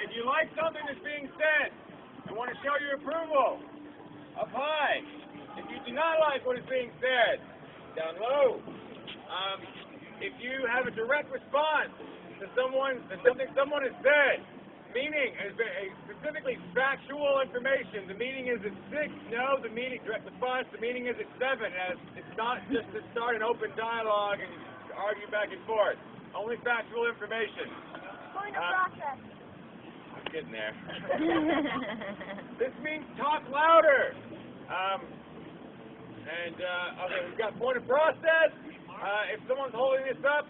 If you like something that's being said and want to show your approval, up high. If you do not like what is being said, down low. If you have a direct response to something someone has said, meaning specifically factual information, the meeting is at 6. No, the meeting direct response. The meeting is at 7. As it's not just to start an open dialogue and argue back and forth. Only factual information. Point of process. I'm getting there. This means talk louder. Okay, we've got point of process. If someone's holding this up,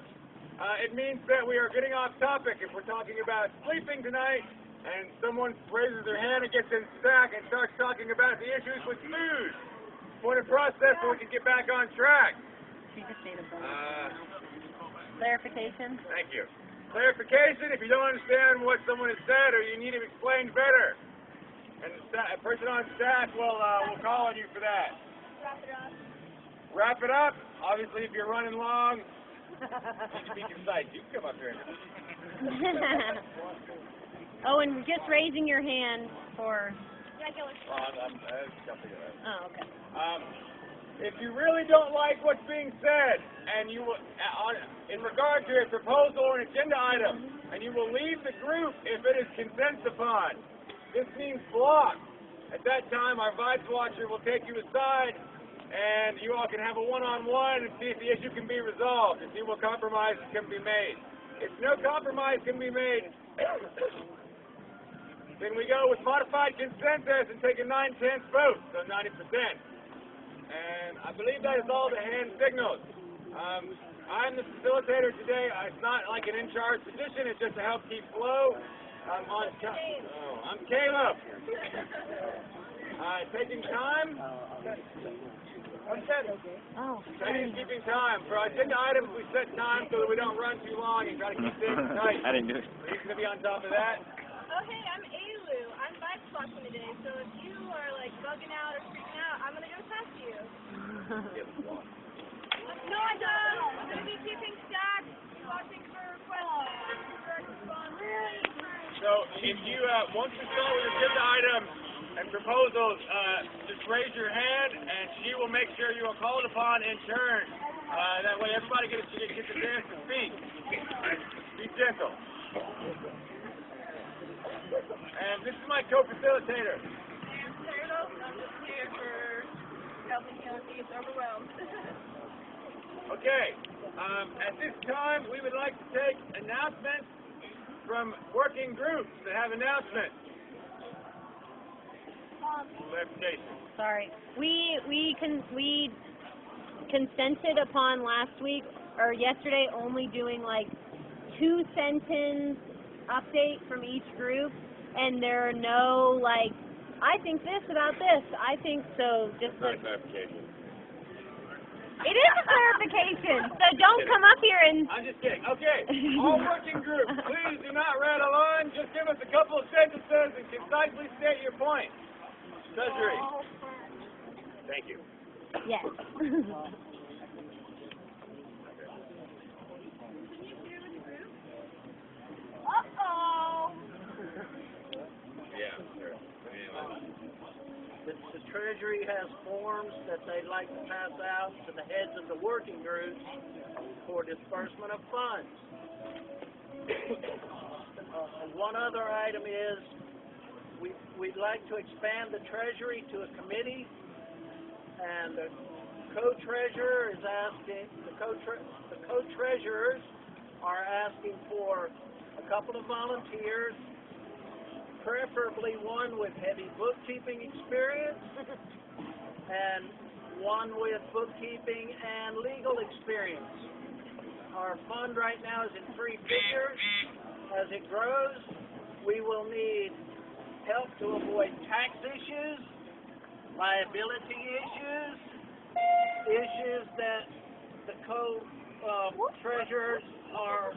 it means that we are getting off topic. If we're talking about sleeping tonight, and someone raises their hand and gets in stack and starts talking about the issues with food, point of process so we can get back on track. Clarification. Thank you. Clarification if you don't understand what someone has said or you need it explained better. And a person on staff will call on you for that. Wrap it up. Wrap it up. Obviously, if you're running long, you need to be concise. You can come up here. Oh, and just raising your hand for... Regular. Oh, okay. If you really don't like what's being said, and you will, in regard to a proposal or an agenda item, and you will leave the group if it is consensus upon, this means block. At that time, our vice watcher will take you aside, and you all can have a one-on-one and see if the issue can be resolved, and see what compromises can be made. If no compromise can be made, then we go with modified consensus and take a 9/10 vote, so 90%. And I believe that is all the hand signals. I'm the facilitator today. It's not like an in-charge position. It's just to help keep flow. I'm Caleb. Taking time. Oh. Keeping time. For agenda items, we set time so that we don't run too long and try to keep things tight. I didn't do it. We're going to be on top of that. Oh, hey, I'm Ailu. I'm vice watching today, so if you are, like, bugging out or freaking out, I'm going to go talk to you. No, I don't. I'm going to be keeping stats, watching for questions, direct response. So if you want to start with agenda items and proposals, just raise your hand, and she will make sure you are called upon in turn. That way everybody gets a chance to speak. Be gentle. And this is my co-facilitator. I'm just here for helping you if it's overwhelmed. Okay. At this time, we would like to take announcements from working groups that have announcements. Clarification. Sorry. We consented upon last week or yesterday only doing like 2-sentence update from each group, and there are no like, I think this about this. I think so. Just Not a clarification. It is a clarification. So don't come up here and. I'm just kidding. Okay. All working groups, please do not rattle on. Just give us a couple of sentences and concisely state your point. Treasury. Thank you. Yes. Uh-oh. Yeah, sure. The Treasury has forms that they'd like to pass out to the heads of the working groups for disbursement of funds. One other item is we'd like to expand the Treasury to a committee, and the co-treasurer is asking, the co-treasurers are asking for a couple of volunteers, preferably one with heavy bookkeeping experience and one with bookkeeping and legal experience. Our fund right now is in 3 figures. As it grows, we will need help to avoid tax issues, liability issues, issues that the co-treasurers are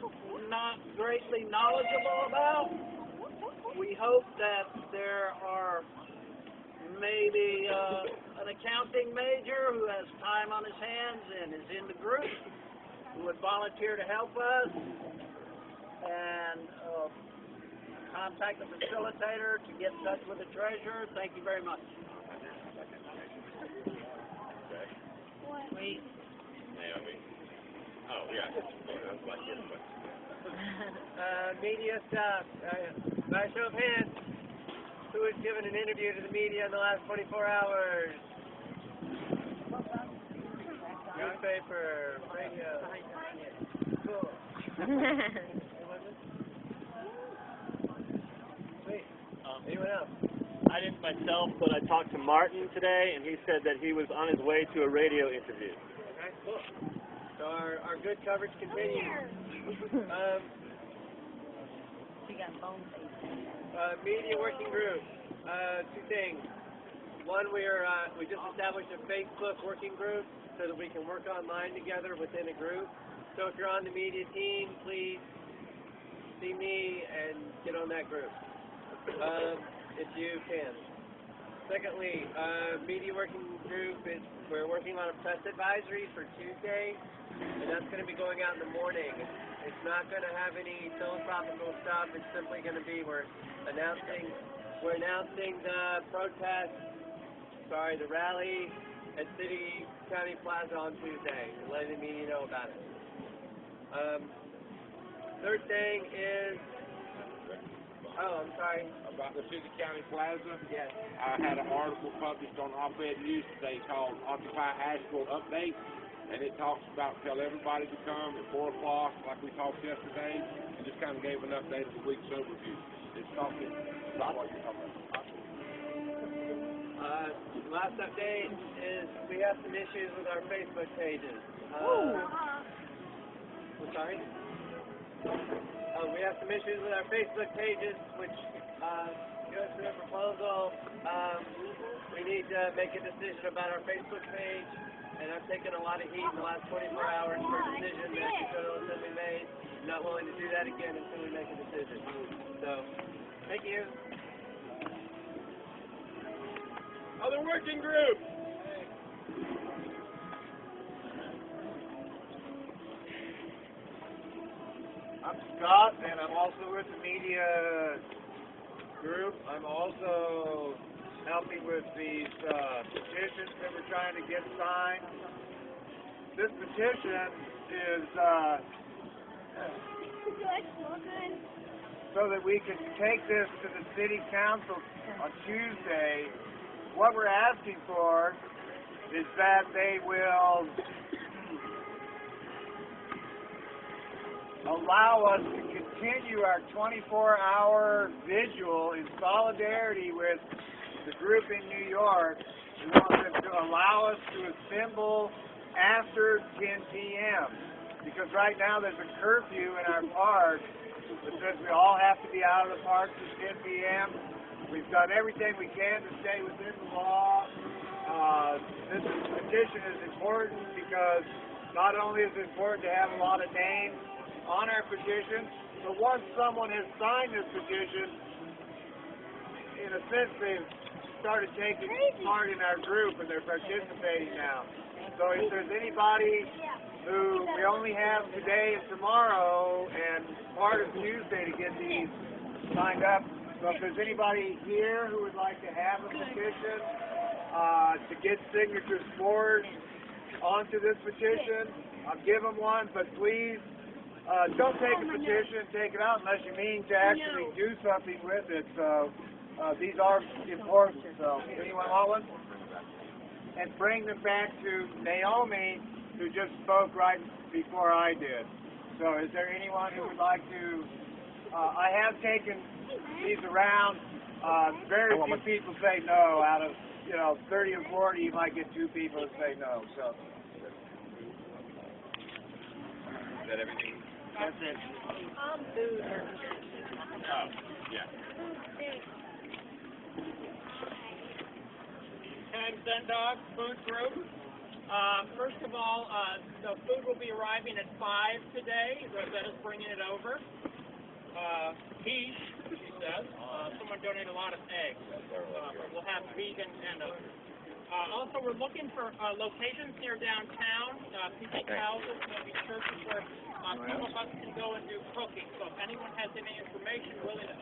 not greatly knowledgeable about. We hope that there are maybe an accounting major who has time on his hands and is in the group who would volunteer to help us, and contact the facilitator to get in touch with the treasurer. Thank you very much. Wait. Naomi. Oh, yeah. That's like it, but... Media staff, by show of hands, who has given an interview to the media in the last 24 hours? Newspaper, radio. Cool. Sweet. Anyone else? I didn't myself, but I talked to Martin today, and he said that he was on his way to a radio interview. Okay, cool. So our good coverage continues. We got phone face. Media working group. Two things. One, we just established a Facebook working group so that we can work online together within a group. So if you're on the media team, please see me and get on that group if you can. Secondly, media working group is we're working on a press advisory for Tuesday, and that's going to be going out in the morning. It's not going to have any philosophical stuff. It's simply going to be we're announcing the protest, the rally at City County Plaza on Tuesday, and letting the media know about it. Third thing is, I'm sorry. About the City County Plaza? Yes. I had an article published on Op-Ed News today called OccupyAsheville Update, and it talks about tell everybody to come at 4 o'clock like we talked yesterday, and just kind of gave an update of the week's overview. It's talking about what you're talking about. Last update is we have some issues with our Facebook pages. I'm sorry? We have some issues with our Facebook pages, which goes through a proposal. We need to make a decision about our Facebook page, and I've taken a lot of heat in the last 24 hours for a decision that the General Assembly made. I'm not willing to do that again until we make a decision. So, thank you. Other working group. I'm Scott, and I'm also with the media group. I'm also helping with these petitions that we're trying to get signed. This petition is so that we can take this to the city council on Tuesday. What we're asking for is that they will allow us to continue our 24-hour vigil in solidarity with the group in New York. We want them to allow us to assemble after 10 p.m. because right now there's a curfew in our park that says we all have to be out of the park at 10 p.m. We've done everything we can to stay within the law. This petition is important because not only is it important to have a lot of names on our petition, but once someone has signed this petition, in a sense they've started taking part in our group and they're participating now. So if there's anybody who we only have today and tomorrow and part of Tuesday to get these signed up, so if there's anybody here who would like to have a petition to get signatures forward onto this petition, I'll give them one, but please don't take a petition and take it out unless you mean to actually do something with it. So these are important. So anyone want one? And bring them back to Naomi, who just spoke right before I did. So is there anyone who would like to? I have taken these around. Very few people say no. Out of 30 or 40, you might get 2 people that say no. So Is that everything? That's it. Oh, yeah. I'm Zendog, food group. First of all, the food will be arriving at 5 today. Rosetta's bringing it over. He says, someone donated a lot of eggs. We'll have vegan and also, we're looking for locations near downtown, picnic houses, maybe churches where some of us can go and do cooking. So if anyone has any information willing to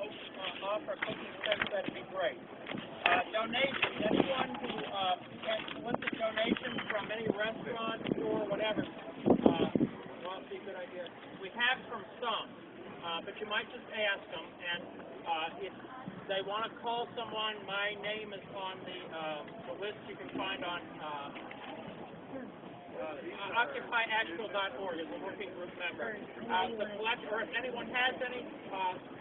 offer a cookie set, that'd be great. Donations. Anyone who can solicit donations from any restaurant, store, whatever. Well, that'd be a good idea. We have from some, but you might just ask them. And if they want to call someone, my name is on the list you can find on OccupyAsheville.org as a working group member. Or if anyone has any,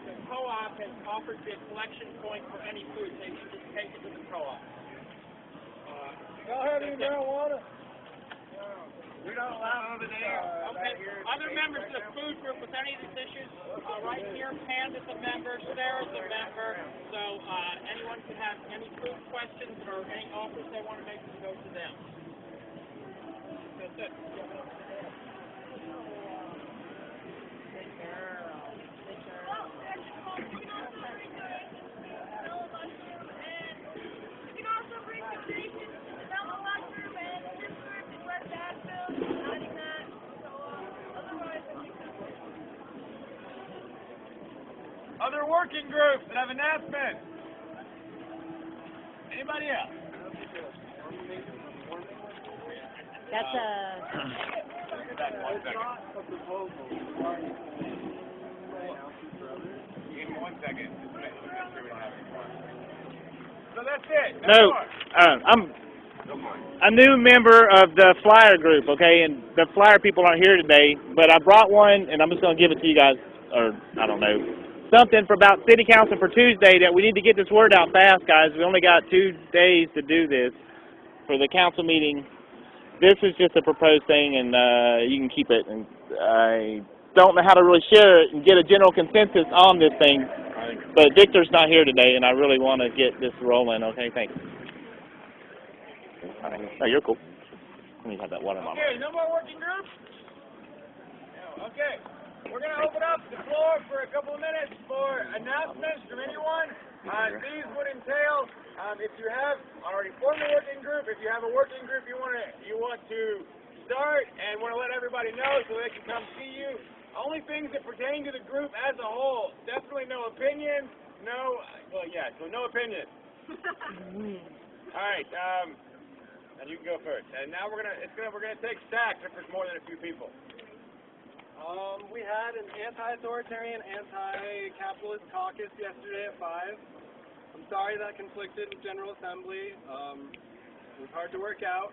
the co-op has offered the collection point for any food. They can just take it to the co-op. Y'all have any marijuana? We don't allow over there. Okay. Other members of the food group with any of these issues, right here, Pam is a member, Sarah's a member. So anyone can have any food questions or any offers they want to make, go to them. That's it. Other working groups that have announcements. Anybody else? That's That's 1 second. Give me 1 second. Just make sure we don't have any more. So that's it. No, I'm a new member of the flyer group, okay, and the flyer people aren't here today, but I brought one, and I'm just going to give it to you guys, or I don't know, something for about city council for Tuesday that we need to get this word out fast, guys. We only got 2 days to do this for the council meeting. This is just a proposed thing, and you can keep it, and I don't know how to really share it and get a general consensus on this thing, but Victor's not here today, and I really want to get this rolling, okay, thanks. Oh, you're cool. Let me have that water, Mama. Okay, no more working groups? Okay. We're going to open up the floor for a couple of minutes for announcements from anyone. These would entail, if you have already formed a working group, if you have a working group you want to start and want to let everybody know so they can come see you. Only things that pertain to the group as a whole. Definitely no opinions. So no opinions. All right. And you can go first. And now we're gonna take stacks if there's more than a few people. We had an anti-authoritarian, anti-capitalist caucus yesterday at 5. I'm sorry that conflicted with General Assembly. It was hard to work out.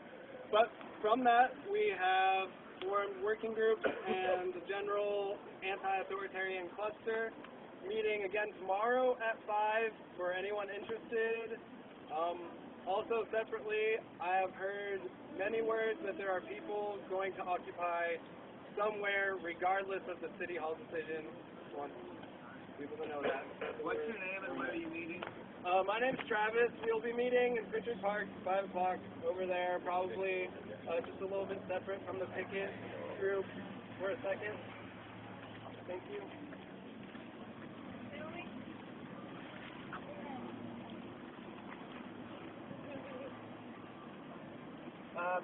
But from that, we have formed working groups and the general anti-authoritarian cluster meeting again tomorrow at 5 for anyone interested. Also separately, I have heard many words that there are people going to occupy somewhere regardless of the city hall decision. I want people to know that. What's your name and where are you meeting? My name's Travis. We'll be meeting in Richard Park, 5 o'clock over there, probably just a little bit separate from the picket group for a second. Thank you.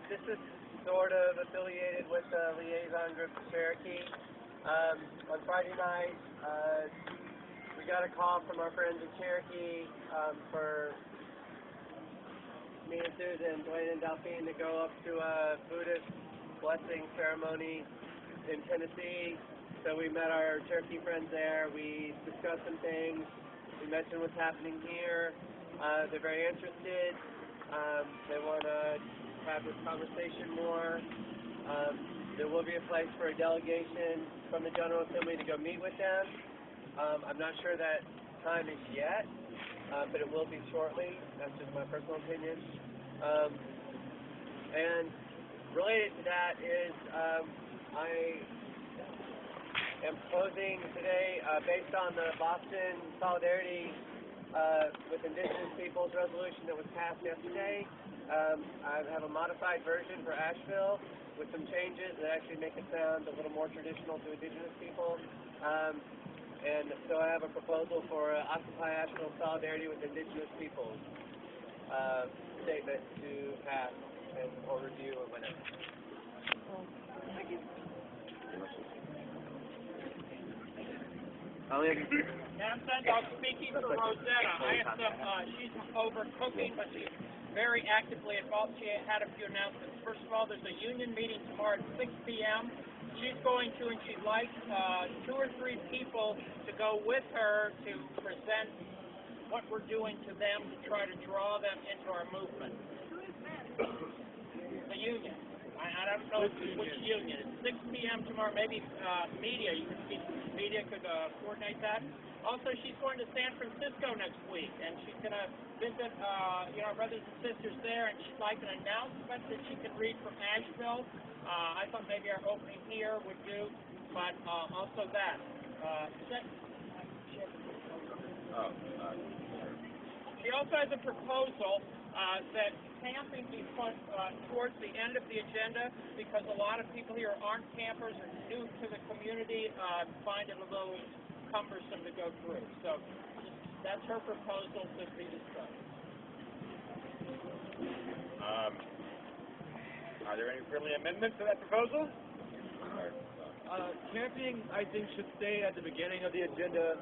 This is sort of affiliated with the liaison group of Cherokee. On Friday night, we got a call from our friends in Cherokee for me and Susan, Dwayne and Delphine to go up to a Buddhist blessing ceremony in Tennessee. So we met our Cherokee friends there. We discussed some things. We mentioned what's happening here. They're very interested. They want to have this conversation more. There will be a place for a delegation from the General Assembly to go meet with them. I'm not sure that time is yet, but it will be shortly. That's just my personal opinion. And related to that is I am proposing today, based on the Boston Solidarity with Indigenous Peoples resolution that was passed yesterday, I have a modified version for Asheville with some changes that actually make it sound a little more traditional to Indigenous people. And so I have a proposal for OccupyAsheville Solidarity with Indigenous Peoples statement to pass or review or whatever. Thank you. Madam Sendog, speaking for Rosetta, I have some, she's over cooking, but she's very actively involved. She had a few announcements. First of all, there's a union meeting tomorrow at 6 p.m. She's going to, and she'd like 2 or 3 people to go with her to present what we're doing to them to try to draw them into our movement. The union. I don't know which union. It's 6 p.m. tomorrow. Maybe media. You can see media could coordinate that. Also, she's going to San Francisco next week, and she's going to visit, brothers and sisters there, and she'd like an announcement that she can read from Asheville. I thought maybe our opening here would do, but also that. She also has a proposal that camping be put towards the end of the agenda because a lot of people here aren't campers or new to the community, find it a little cumbersome to go through. So that's her proposal to be discussed. Are there any friendly amendments to that proposal? Camping, I think, should stay at the beginning of the agenda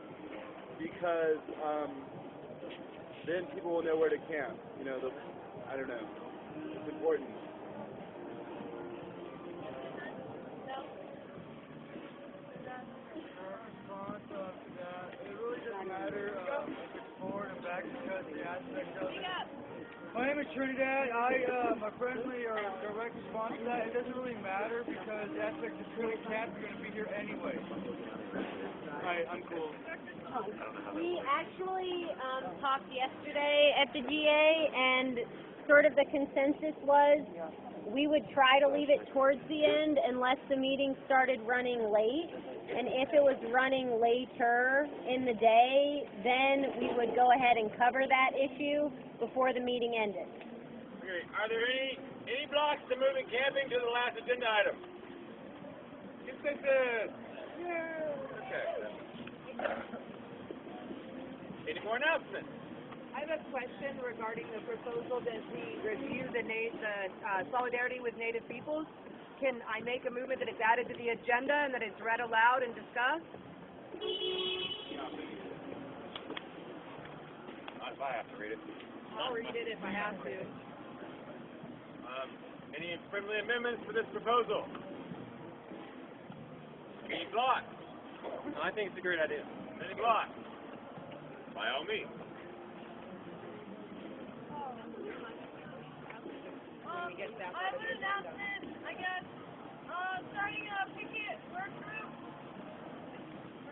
because then people will know where to camp. I don't know. It's important. It really doesn't matter if it's forward and back because the aspect of it. My name is Trinidad. My friendly or direct response to that, it doesn't really matter because the aspect of really camp, you're going to be here anyway. Alright, I'm cool. We actually talked yesterday at the GA, and sort of the consensus was we would try to leave it towards the end unless the meeting started running late. And if it was running later in the day, then we would go ahead and cover that issue before the meeting ended. Okay. Are there any blocks to moving camping to the last agenda item? Consensus. Okay. Any more announcements? I have a question regarding the proposal that we review the solidarity with Native peoples. Can I make a movement that it's added to the agenda and that it's read aloud and discussed? Not if I have to read it. I'll read it if I have to. Any friendly amendments to this proposal? Any blocks? I think it's a great idea. Any blocks? By all means. When we get to that I have an announcement, I guess. Starting a picket work group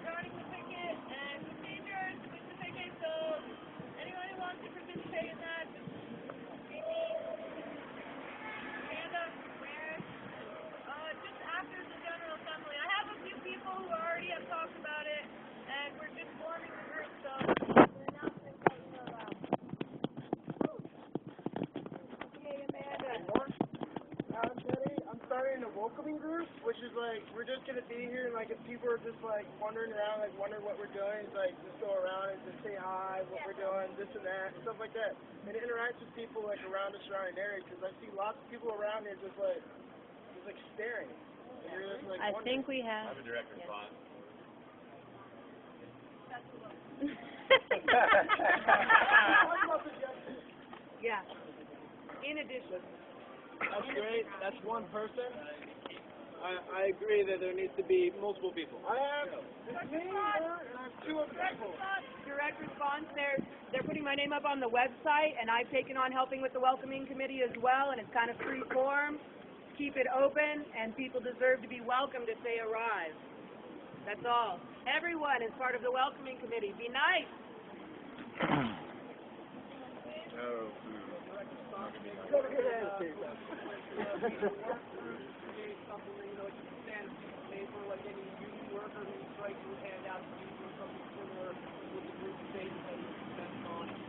regarding the picket and procedures with the picket. So anyone who wants to participate in that, just meet me. Stand up, where? Just after the General Assembly. I have a few people who already have talked about it, and we're just forming the group, so the announcement that you know about. Hey, Amanda. I'm starting a welcoming group, which is like, we're just going to be here, and like, if people are just like wandering around, like wondering what we're doing, it's like, just go around and just say hi, what we're doing, this and that, stuff like that. And interact with people like around the surrounding area, because I see lots of people around here just like staring. And you're just, like, I wondering. think we have. I have a direct response. Yeah. In addition. That's great. That's one person. I agree that there needs to be multiple people. I have me, and I have 2 other people. Direct response. They're putting my name up on the website, and I've taken on helping with the welcoming committee as well, and it's kind of free form. Keep it open, and people deserve to be welcomed if they arrive. That's all. Everyone is part of the welcoming committee. Be nice.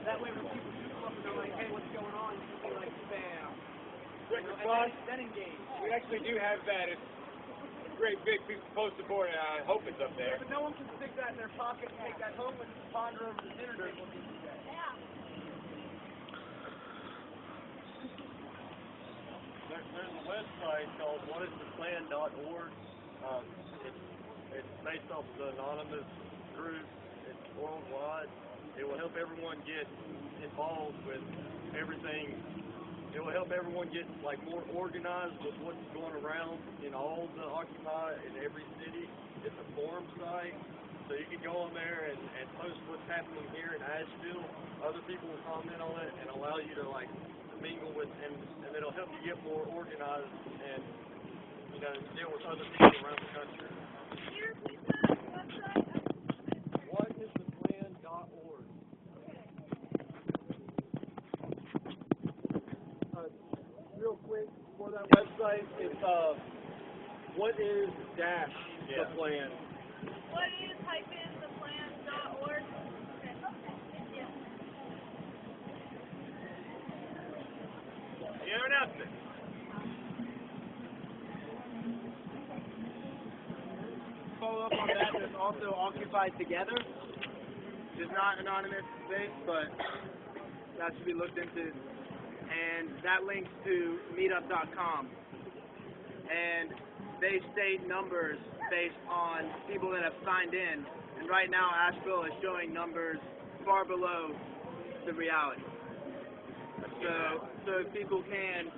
That way when people do come up and they're like, hey, what's going on? You can be like, bam. Then engage. We actually do have that. It's a great big piece of poster board, and I hope it's up there. But no one can stick that in their pocket and take that home and ponder over the dinner table. There's a website called whatistheplan.org. It's based off the anonymous group. It's worldwide. It will help everyone get involved with everything. It will help everyone get like more organized with what's going around in all the Occupy in every city. It's a forum site, so you can go on there and post what's happening here in Asheville. Other people will comment on it and allow you to like mingle with, and it'll help you get more organized and deal with other people around the country. Whatistheplan.org. Real quick, for that website, it's what is dash the plan? What is -theplan.org? Yeah. Any other announcements? Follow up on that, there's also Occupy Together. It's not anonymous thing, but that should be looked into. And that links to meetup.com. And they state numbers based on people that have signed in. And right now, Asheville is showing numbers far below the reality. So if people can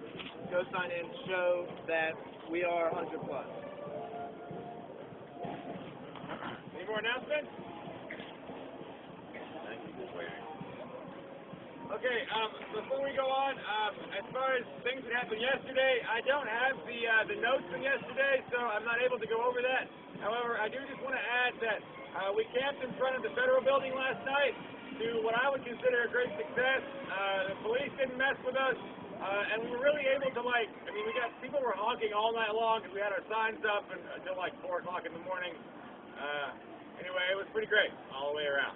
go sign in, show that we are 100 plus. Any more announcements? Okay, before we go on, as far as things that happened yesterday, I don't have the notes from yesterday, so I'm not able to go over that. However, I do just want to add that we camped in front of the federal building last night to what I would consider a great success. The police didn't mess with us, and we were really able to we got people were honking all night long because we had our signs up until like 4 o'clock in the morning. Anyway, it was pretty great all the way around.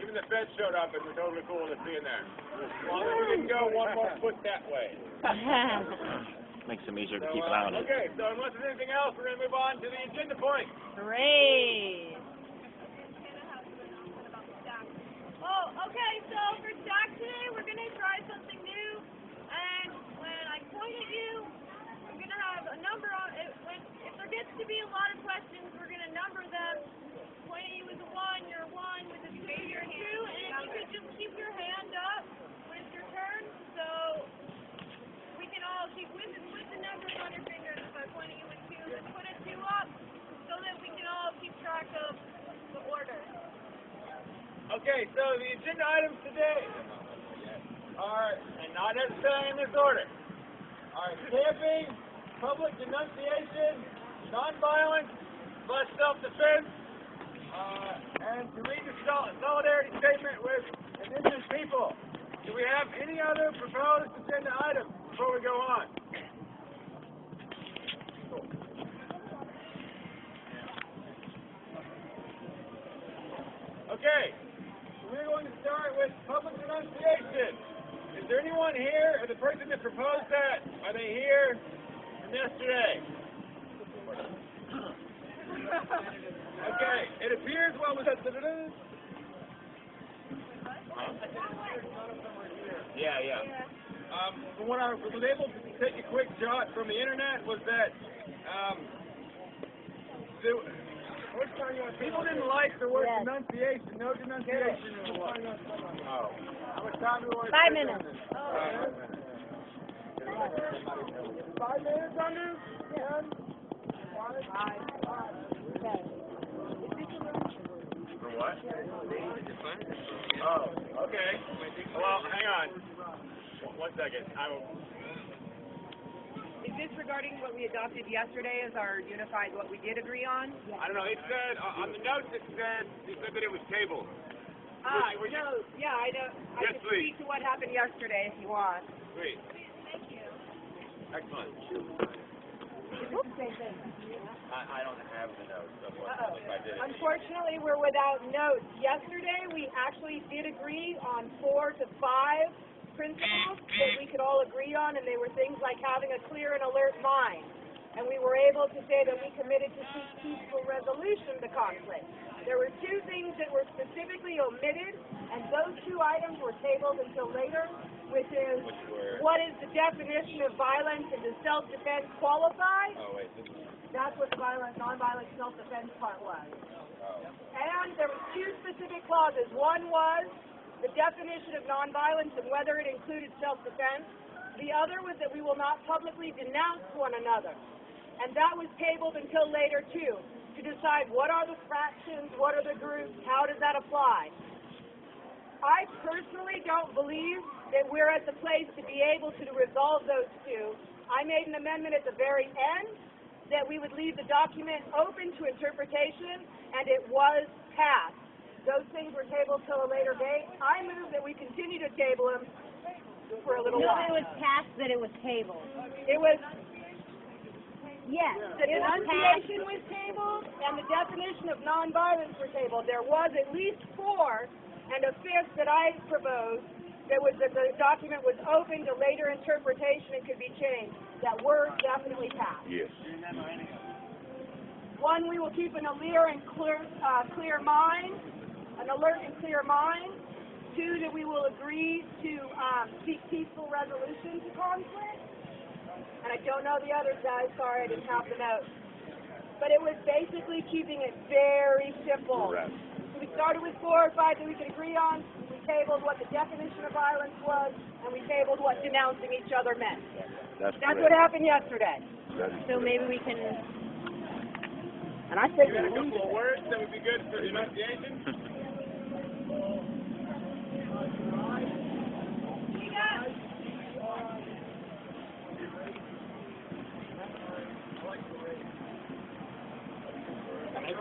Even the feds showed up and were totally cool with us being there. As long as we didn't go one more foot that way. Makes them easier to keep an eye on it. Okay, so unless there's anything else, we're going to move on to the agenda point. Hooray! Oh, okay, so for stack today, we're going to try something new. And when I point at you, I'm going to have a number on it. If there gets to be a lot of questions, we're going to number them. Point at you with a 1, you're 1, with a 2, you're 2, and you could just keep your hand up when it's your turn, so we can all keep with the numbers on your fingers. If I point at you with 2, just put a 2 up so that we can all keep track of the order. Okay, so the agenda items today are, and not necessarily in this order, are camping, public denunciation, nonviolence, plus self-defense, and to read the solidarity statement with indigenous people. Do we have any other proposed agenda items before we go on? Okay, so we're going to start with public denunciation. Is there anyone here, or the person that proposed that, are they here from yesterday? Okay, it appears what was that? Yeah. From what I was able to take a quick jot from the internet was that people didn't like the word denunciation. No denunciation in the law. Oh. How much time do we want to 5 minutes. 5 minutes on this? Yeah. 5. Okay. For what? Oh, okay. Well, hang on. 1 second. Is this regarding what we adopted yesterday as our unified, what we did agree on? I don't know. It said, on the notes it said that it was tabled. No, yeah, I know. I Yes, can please. speak to what happened yesterday if you want. Sweet. Thank you. Excellent. I don't have the notes of what I did. Unfortunately, we're without notes. Yesterday, we actually did agree on 4 to 5 principles that we could all agree on, and they were things like having a clear and alert mind. And we were able to say that we committed to seek peaceful resolution to conflict. There were 2 things that were specifically omitted, and those 2 items were tabled until later, which is what is the definition of violence and does self-defense qualify? Oh, wait. That's what the nonviolent self-defense part was. And there were two specific clauses. One was the definition of nonviolence and whether it included self-defense. The other was that we will not publicly denounce one another. And that was tabled until later, too, to decide what are the fractions, what are the groups, how does that apply. I personally don't believe that we're at the place to be able to resolve those two. I made an amendment at the very end that we would leave the document open to interpretation, and it was passed. Those things were tabled till a later date. I move that we continue to table them for a little No, while. it was passed that it was tabled. It was, Yes. the enunciation was tabled, and the definition of nonviolence were tabled. There was at least four, and a fifth that I proposed, that was that the document was open to later interpretation and could be changed, that were definitely passed. Yes. One, we will keep an alert and clear mind. Two, that we will agree to seek peaceful resolution to conflict. And I don't know the others, guys. Sorry, I didn't have the notes. But it was basically keeping it very simple. Correct. So we started with 4 or 5 that we could agree on. We tabled what the definition of violence was, and we tabled what denouncing each other meant. That's What happened yesterday. So maybe we can. And I said, You got a couple of words that would be good for enunciation?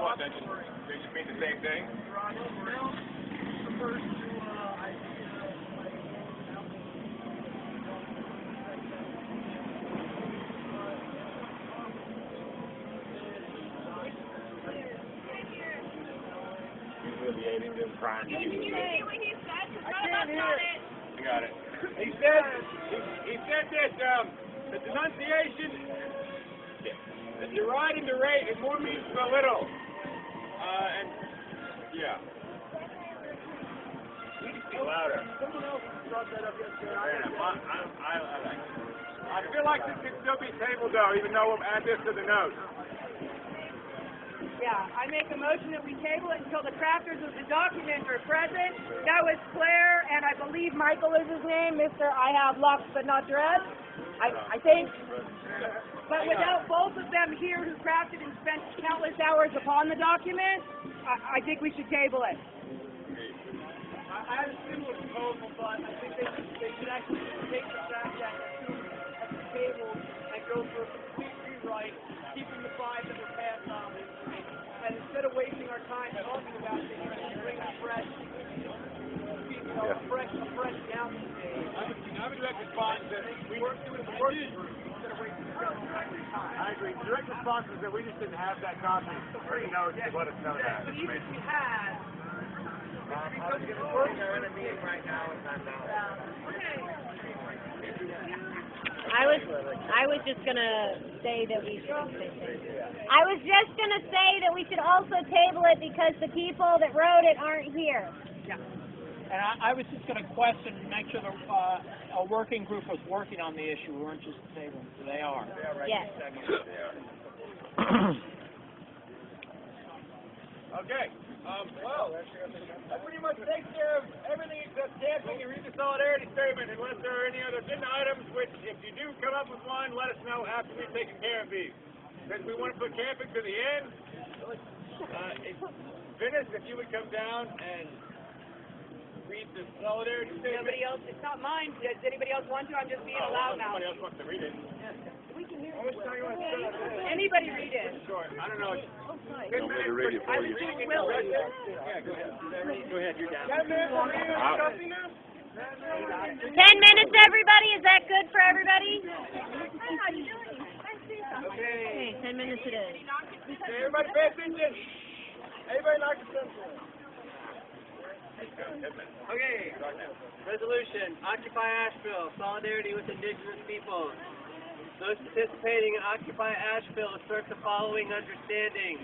They just mean the same thing? Humiliating them, crying. Did you hear what he said? I can't hear it. I got it. He said that the denunciation, the deride and derate, it more means belittle. And yeah. You can speak louder. Someone else brought that up yesterday. I feel like this can still be tabled though, even though we'll add this to the notes. yeah, I make a motion that we table it until the crafters of the document are present. That was Claire, and I believe Michael is his name, Mr. I have locks but not dreads. I think. But without both of them here who crafted and spent countless hours upon the document, I think we should table it. I have a similar proposal, but I think they should actually take the fact that at the table and go for a complete rewrite, keeping the 5 that were passed on. And instead of wasting our time talking about it, bring a fresh, a fresh down to stage. I would direct response that we work through the work group instead of wasting time. I agree. Direct response is that we just didn't have that copy. Or you know, just let us know that. Even if we had, We're in a meeting right now and I'm out. I was just gonna say that we should. I was just gonna say that we should also table it because the people that wrote it aren't here. Yeah. And I was just going to question, make sure that a working group was working on the issue. We weren't just tabling. So they are. Yes. Okay. Well, that pretty much takes care of everything except camping and read the solidarity statement unless there are any other agenda items, which if you do come up with one, let us know after we've taken care of these. Since we want to put camping to the end, Venice, if you would come down and read the solidarity statement. nobody else, it's not mine. Does anybody else want to? I'm just being a loudmouth. Somebody else wants to read it. We can hear anybody read it. Sure. I don't know. Don't let her read it for you. Yeah, go ahead. Go ahead, you're down. 10 minutes, everybody. Is that good for everybody? Okay, 10 minutes it is. Okay, everybody pay attention. Everybody like the pencil. Okay, resolution, Occupy Asheville, solidarity with indigenous peoples. Those participating in Occupy Asheville assert the following understanding.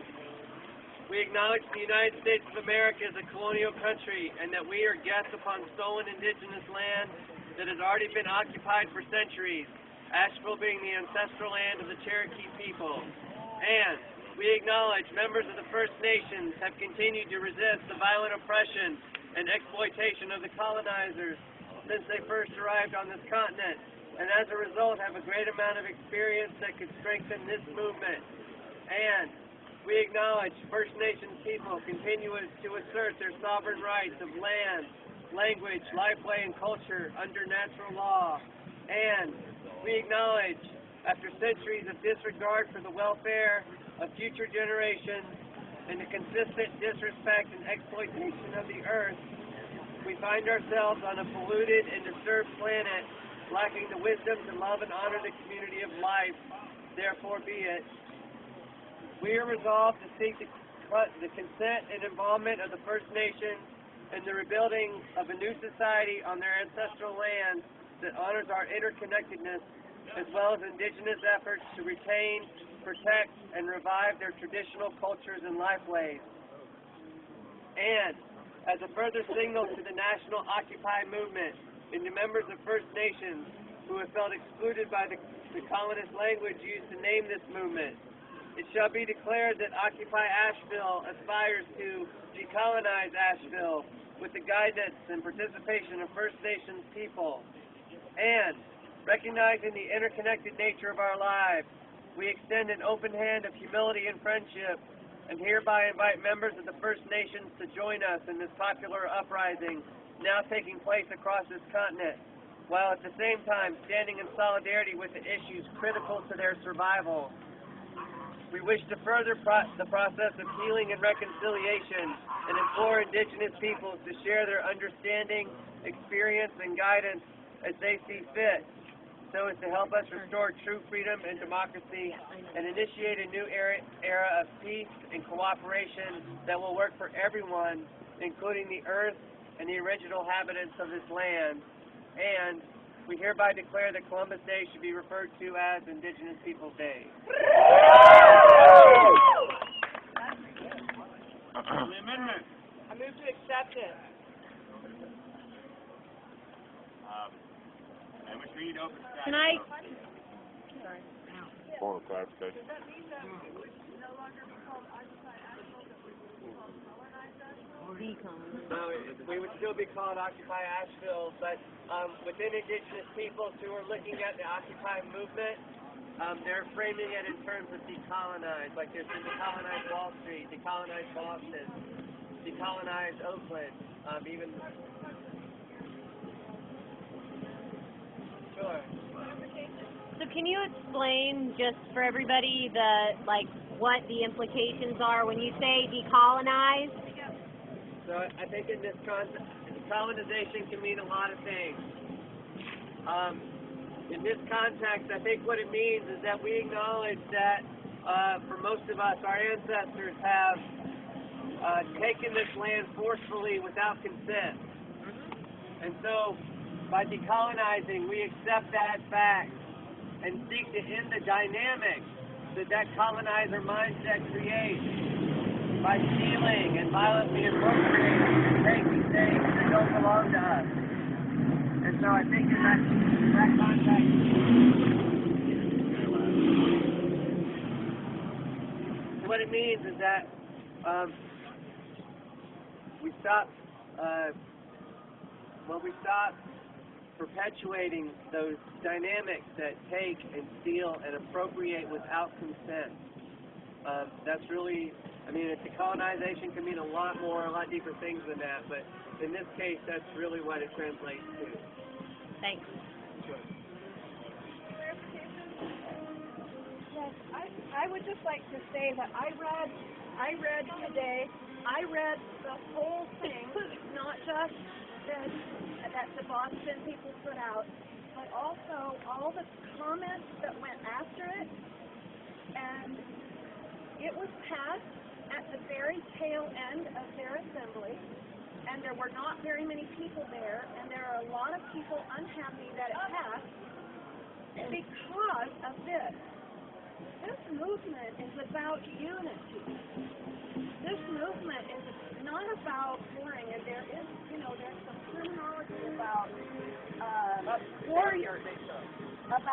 We acknowledge the United States of America as a colonial country and that we are guests upon stolen indigenous land that has already been occupied for centuries, Asheville being the ancestral land of the Cherokee people. And we acknowledge members of the First Nations have continued to resist the violent oppression and exploitation of the colonizers since they first arrived on this continent, and as a result have a great amount of experience that could strengthen this movement. And we acknowledge First Nations people continue to assert their sovereign rights of land, language, lifeway, and culture under natural law. And we acknowledge, after centuries of disregard for the welfare of future generations and the consistent disrespect and exploitation of the earth, we find ourselves on a polluted and disturbed planet, lacking the wisdom to love and honor the community of life. Therefore be it. We are resolved to seek the consent and involvement of the First Nations in the rebuilding of a new society on their ancestral land that honors our interconnectedness, as well as indigenous efforts to retain, protect, and revive their traditional cultures and lifeways. And, as a further signal to the national Occupy movement and to members of First Nations who have felt excluded by the colonist language used to name this movement, it shall be declared that Occupy Asheville aspires to decolonize Asheville with the guidance and participation of First Nations people. And, recognizing the interconnected nature of our lives, we extend an open hand of humility and friendship, and hereby invite members of the First Nations to join us in this popular uprising now taking place across this continent, while at the same time standing in solidarity with the issues critical to their survival. We wish to further the process of healing and reconciliation and implore Indigenous peoples to share their understanding, experience, and guidance as they see fit, so as to help us restore true freedom and democracy and initiate a new era of peace and cooperation that will work for everyone, including the earth and the original inhabitants of this land. And we hereby declare that Columbus Day should be referred to as Indigenous Peoples Day. The amendment. I move to accept it. And we need open discussion. Can I? Point of clarification. Does that mean that it would no longer be called Occupy Asheville, that we would be called Colonize Asheville? No, we would still be called Occupy Asheville, but within Indigenous peoples who are looking at the Occupy movement, they're framing it in terms of decolonize, like there's decolonize Wall Street, decolonize Boston, decolonize Oakland, even. Sure. So can you explain just for everybody what the implications are when you say decolonize? So I think in this context, colonization can mean a lot of things. In this context, I think what it means is that we acknowledge that for most of us, our ancestors have taken this land forcefully without consent. And so by decolonizing, we accept that fact and seek to end the dynamic that colonizer mindset creates by stealing and violently appropriating and taking things that don't belong to us. And so I think in that context, what it means is that we stop perpetuating those dynamics that take and steal and appropriate without consent. That's really, decolonization can mean a lot deeper things than that, but in this case, that's really what it translates to. Thanks. Yes, I would just like to say that I read today, the whole thing, not just that the Boston people put out, but also all the comments that went after it, and it was passed at the very tail end of their assembly, and there were not very many people there, and there are a lot of people unhappy that it passed because of this. This movement is about unity. This movement is not about warring, and there is, there's some terminology about warriors, and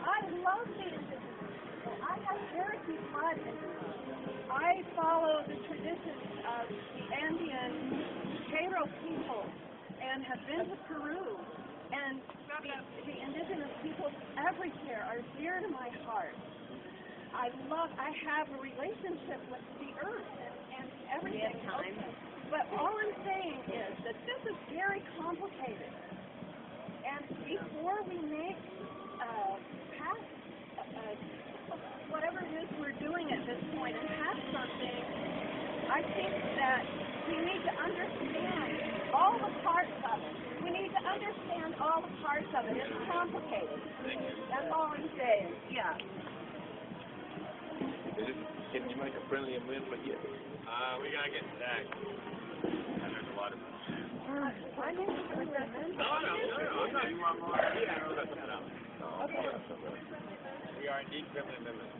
I love the indigenous I have Cherokee blood. I follow the traditions of the Andean Q'ero people and have been to Peru. And the indigenous peoples everywhere are dear to my heart. I have a relationship with the earth and everything. But all I'm saying is that this is very complicated. And before we make pass whatever it is we're doing at this point and have something, I think that we need to understand all the parts of it. We need to understand all the parts of it. It's complicated. That's all I'm saying. Yeah. Can you make a friendly amendment yet? We gotta get to that. There's a lot of. I'm interested in this. No, I'm not. You want more? We are indeed friendly amendment.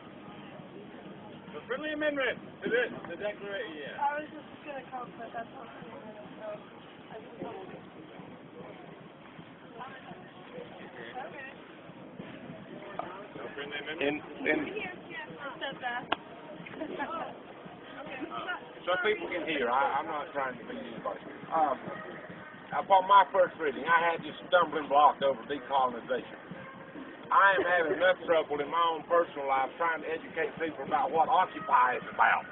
The friendly amendment to this, the declaration. Yeah. I was just going to come, but that's not I just wanted to. Okay. No friendly amendment? Said that. So people can hear. I'm not trying to be anybody. Upon my first reading, I had this stumbling block over decolonization. I am having enough trouble in my own personal life trying to educate people about what Occupy is about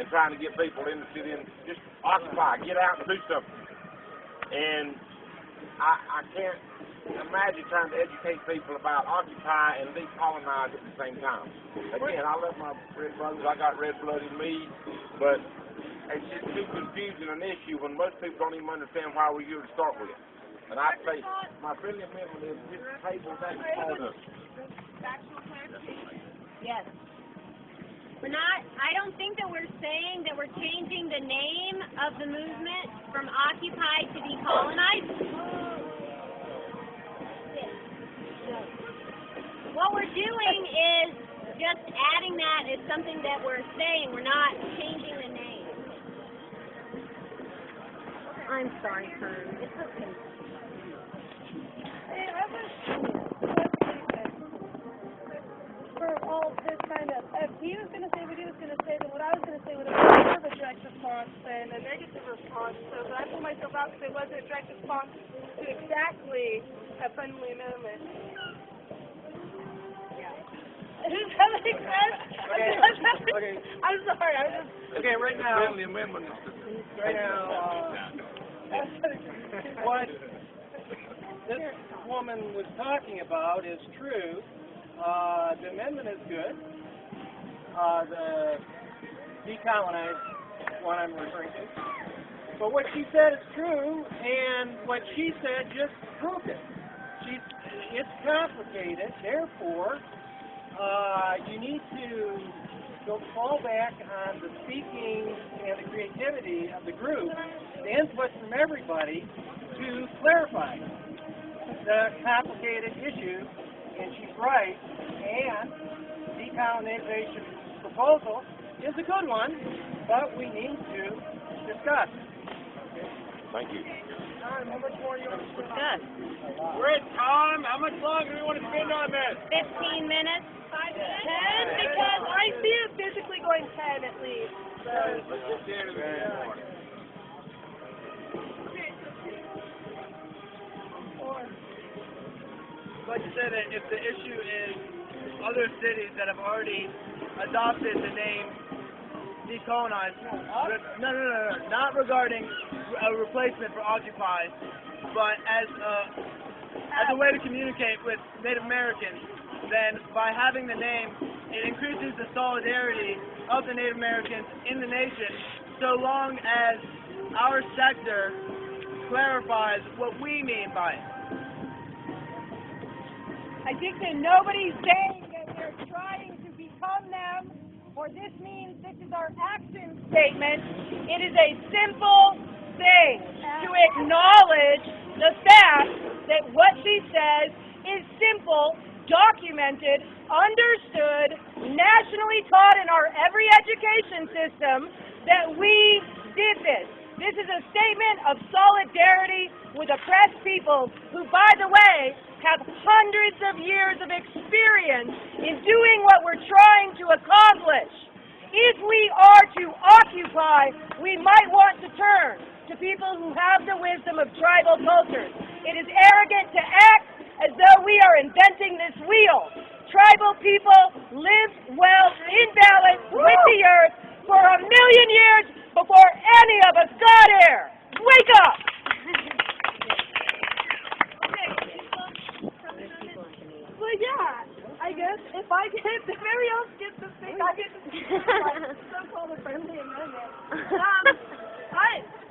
and trying to get people interested in just Occupy, get out and do something. And I can't imagine trying to educate people about Occupy and decolonize at the same time. Again, I love my red brothers. I got red blood in me, but it's just too confusing an issue when most people don't even understand why we're here to start with. And I'd say my friendly amendment is just table that part of it. Yes. We're not, I don't think that we're saying that we're changing the name of the movement from Occupy to Decolonize. What we're doing is just adding that as something that we're saying. We're not changing the name. I'm sorry, Kern. It's okay. Hey, I was for all this kind of, if he was going to say what he was going to say, then what I was going to say would have been more of a direct response than a negative response. So but I pulled myself out because it wasn't a direct response to exactly a friendly amendment. Yeah. Does that make sense? Okay. I'm sorry, I was just... Okay, right now, Friendly amendment is what this woman was talking about is true. The amendment is good. The decolonize one I'm referring to. But what she said is true, and what she said just proved it. It's complicated, therefore, you need to fall back on the speaking and the creativity of the group, the input from everybody to clarify the complicated issue, and she's right, and decolonization proposal is a good one, but we need to discuss. Thank you. How much more do you want to discuss? We're at time. How much longer do we want to spend on this? 15 minutes? 5 minutes? 10, because I see it physically going 10 at least. So. Let's get to the end of the Like you said, if the issue is other cities that have already adopted the name decolonize, no, not regarding a replacement for Occupy, but as a way to communicate with Native Americans, then by having the name, it increases the solidarity of the Native Americans in the nation, so long as our sector clarifies what we mean by it. I think that nobody's saying that we're trying to become them, or this means this is our action statement. It is a simple thing to acknowledge the fact that what she says is simple, documented, understood, nationally taught in our every education system, that we did this. This is a statement of solidarity with oppressed peoples who, by the way, have hundreds of years of experience in doing what we're trying to accomplish. If we are to occupy, we might want to turn to people who have the wisdom of tribal cultures. It is arrogant to act as though we are inventing this wheel. Tribal people lived well in balance with the earth for 1,000,000 years before any of us got here. Wake up! Well, yeah, I guess if everybody else gets to speak, I get to speak like so-called a friendly amendment.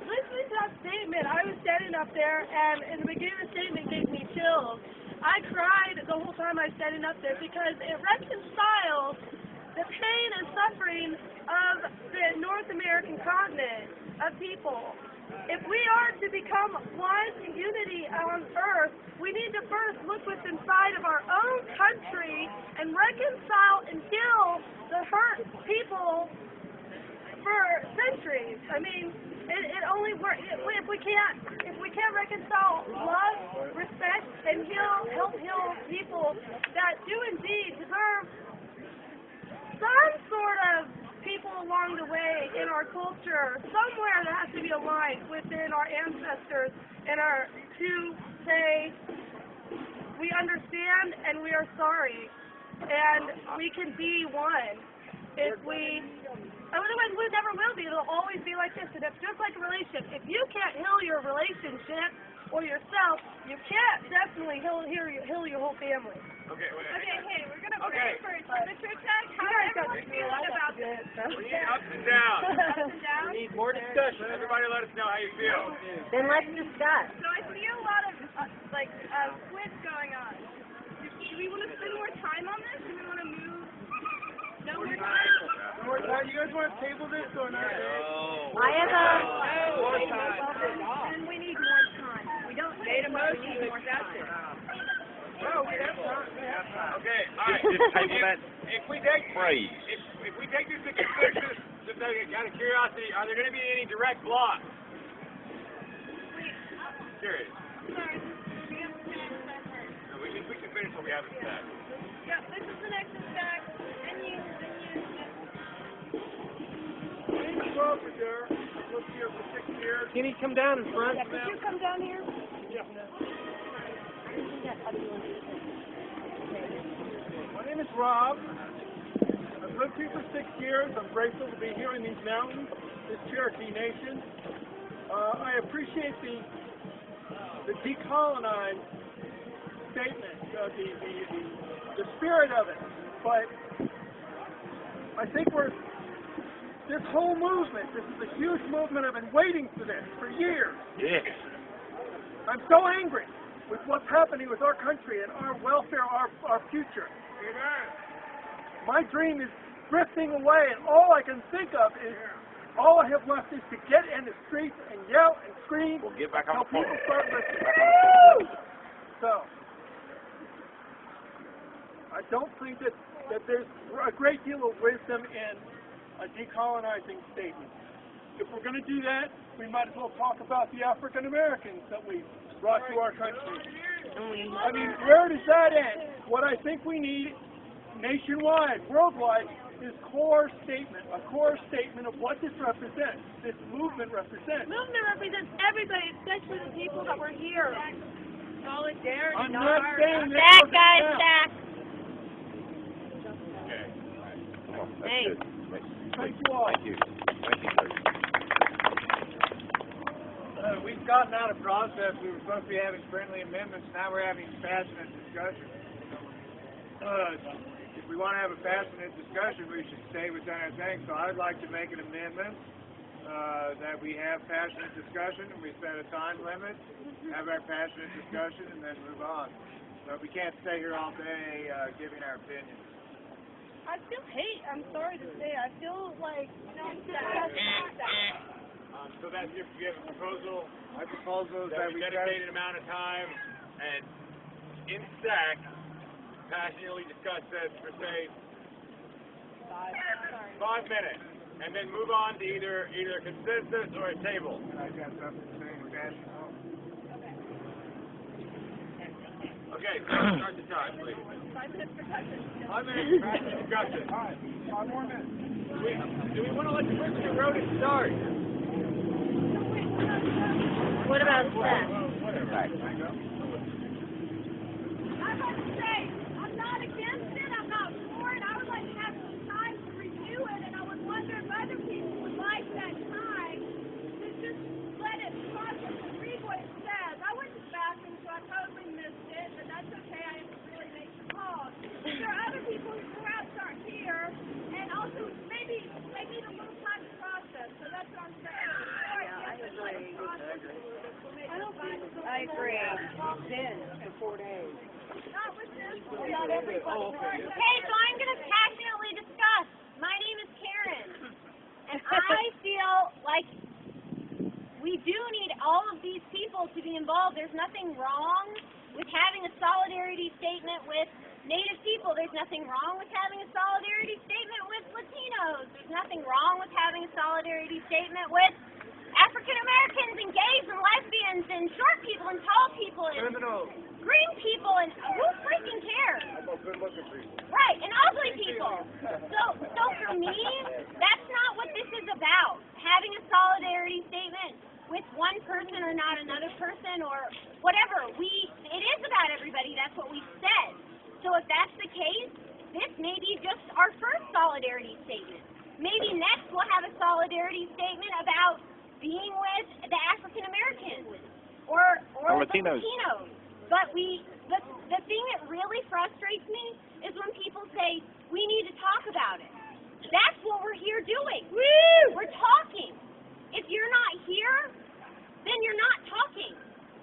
Listening to that statement, I was standing up there, and in the beginning of the statement gave me chills. I cried the whole time I was standing up there because it reconciles the pain and suffering of the North American continent of people. If we are to become one unity on earth, we need to first look what's inside of our own country and reconcile and heal the hurt people for centuries. I mean, it only works if we can't reconcile love, respect, and help heal people that do indeed deserve some sort of people along the way in our culture, somewhere that has to be aligned within our ancestors and to say we understand and we are sorry and we can be one. Otherwise we never will be. It'll always be like this. And it's just like a relationship. If you can't heal your relationship or yourself, you can't definitely heal your whole family. Okay, Hey, we're going to pray first. Mr. Tech, how does everyone feeling about this? We need ups and downs. Ups and downs? We need more discussion. Everybody let us know how you feel. Then let's discuss. So I see a lot of, splits going on. Do we want to spend more time on this? Do we want to move? No more time? No more time. You guys want to table this or not? I have And we need more time. We don't need more. We need more session. No, we have time. Okay, all right. If we take this into consideration, just out of curiosity, are there going to be any direct blocks? Serious. Sorry. We have to finish that first. We can finish what we haven't said. Yeah, this is the next stack. And you. Over there. Lived here for 6 years. Can he come down in front? Yeah, could you come down here? Yeah. My name is Rob. I've lived here for 6 years. I'm grateful to be here in these mountains, this Cherokee Nation. I appreciate the decolonized statement, the spirit of it. But I think this whole movement, this is a huge movement. I've been waiting for this for years. Yes. I'm so angry with what's happening with our country and our welfare, our future. My dream is drifting away, and all I can think of is, all I have left is to get in the streets and yell and scream We'll get back on until the people phone. start listening. So, I don't think that there's a great deal of wisdom in a decolonizing statement. If we're going to do that, we might as well talk about the African Americans that we brought to our country. I mean, where does that end? What I think we need nationwide, worldwide, is a core statement of what this represents, this movement represents. Movement represents everybody, especially the people that were here. Solidarity. I'm not saying this Stack, doesn't guys, count. stack. Okay. Come on, that's Thanks. good. Thank you all. Thank you. Thank you, sir. We've gotten out of process. We were supposed to be having friendly amendments. Now we're having passionate discussion. If we want to have a passionate discussion, we should stay within our thing. So I'd like to make an amendment that we have passionate discussion, and we set a time limit, have our passionate discussion, and then move on. So we can't stay here all day giving our opinions. I feel hate. I'm sorry to say. I feel like So that's if you have a proposal. My proposal is That that we we dedicated amount of time and in stack passionately discuss this for say 5 minutes. and then move on to either consensus or a table. I got something to say to Passion. Okay, start the time, please. 5 minutes for discussion. 5 minutes for discussion. All right, 5 more minutes. Do we want to let the person who wrote it start? What about that? Whatever. I want to say, I'm not against it, I'm not for it. I would like to have some time to review it, and I would wonder if other people would like that time to just let it process and read what it says. I went to the bathroom, so I totally missed it, but that's okay. I didn't really make the call. There are other people who perhaps aren't here, and also maybe they need a little time to process, so that's what I'm saying. I agree. Then, for 4 days. Not with this. Not everybody. Okay, so I'm going to passionately discuss. My name is Karen, and I feel like we do need all of these people to be involved. There's nothing wrong with having a solidarity statement with Native people. There's nothing wrong with having a solidarity statement with Latinos. There's nothing wrong with having a solidarity statement with African Americans and gays and lesbians and short people and tall people and green people and who freaking cares? Right, and ugly people. So for me, that's not what this is about. Having a solidarity statement with one person or not another person or whatever. It is about everybody. That's what we said. So if that's the case, this may be just our first solidarity statement. Maybe next we'll have a solidarity statement about being with the African Americans or Latinos. The Latinos. But the thing that really frustrates me is when people say we need to talk about it. That's what we're here doing. Woo! We're talking. If you're not here, then you're not talking.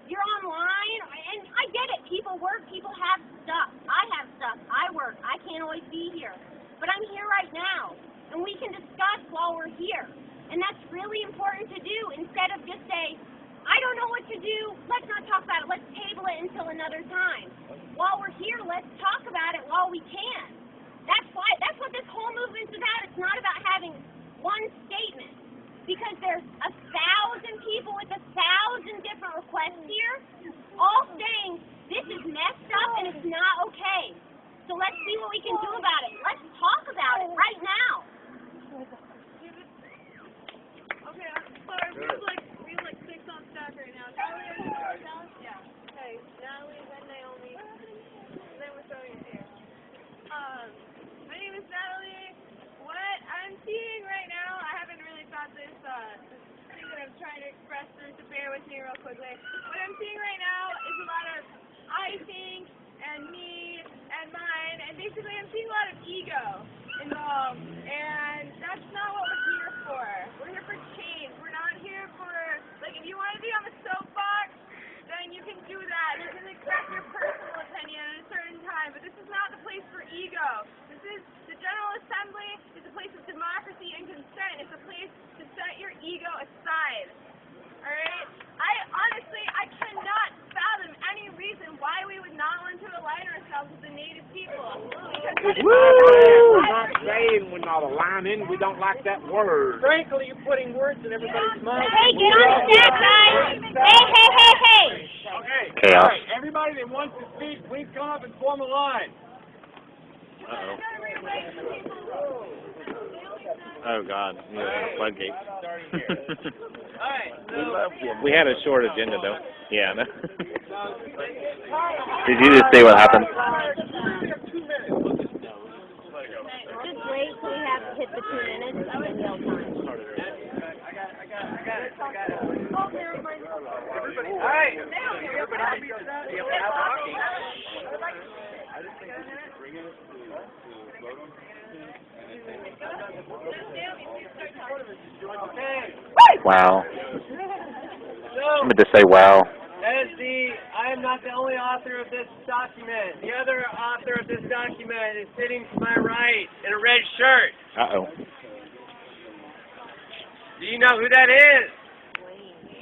You're online, and I get it. People work, people have stuff. I have stuff. I work. I can't always be here. But I'm here right now, and we can discuss while we're here. And that's really important to do instead of just say, I don't know what to do, let's not talk about it, let's table it until another time. While we're here, let's talk about it while we can. That's what this whole movement's about. It's not about having one statement. Because there's 1,000 people with 1,000 different requests here, all saying this is messed up and it's not okay. So let's see what we can do about it. Let's talk about it right now. Okay, sorry, we have like 6 on staff right now. Natalie, are you going down? Yeah. Okay, Natalie, then Naomi, then we're throwing it here. My name is Natalie. What I'm seeing right now, I haven't really thought this thing that I'm trying to express through, so bear with me real quickly. What I'm seeing right now is a lot of I think and me and mine, and basically I'm seeing a lot of ego involved, and that's not what we're here for. We're here for change. We're not here for, like, if you want to be on the soapbox, then you can do that. You can express your personal opinion at a certain time, but this is not the place for ego. This is the General Assembly. It's a place of democracy and consent. It's a place to set your ego aside. All right? I cannot fathom any reason why we would not want to align ourselves with the Native people. We're not saying we're not aligning. We don't like that word. Frankly, you're putting words in everybody's mouth. Hey, get on the staff, guys! Hey! Okay. Chaos. All right. Everybody that wants to speak, please come up and form a line. Uh-oh. Oh, God. Yeah, floodgates. We had a short agenda, though. Yeah, no. Did you just see what happened? Just wait till we have to hit the 2 minutes and then yell time. I got it. All right. Everybody, talking. I just think we should bring it to vote on Wow. So, I meant to say wow. I am not the only author of this document. The other author of this document is sitting to my right in a red shirt. Uh-oh. Do you know who that is?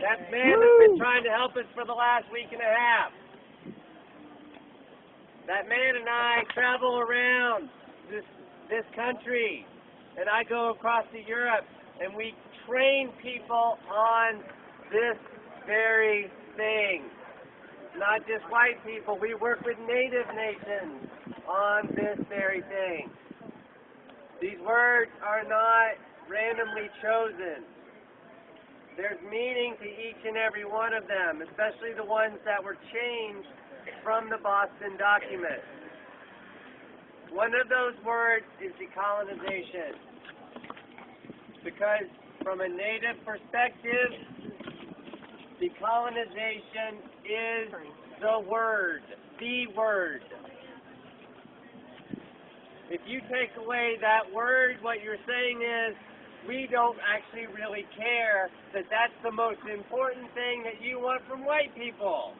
That man that's been trying to help us for the last week and a half. That man and I travel around this country and I go across to Europe, and we train people on this very thing. Not just white people, we work with native nations on this very thing. These words are not randomly chosen. There's meaning to each and every one of them, especially the ones that were changed from the Boston document. One of those words is decolonization. Because from a native perspective, decolonization is the word. If you take away that word, what you're saying is, we don't actually really care that that's the most important thing that you want from white people.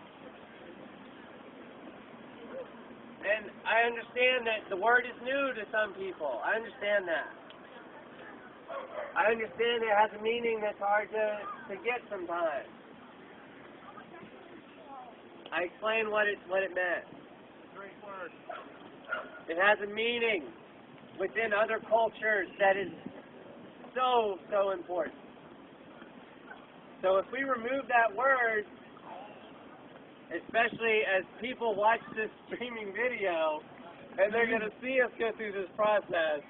And I understand that the word is new to some people. I understand that. I understand it has a meaning that's hard to get sometimes. I explained what it meant. Great word. It has a meaning within other cultures that is so important. So if we remove that word, especially as people watch this streaming video, and they're going to see us go through this process,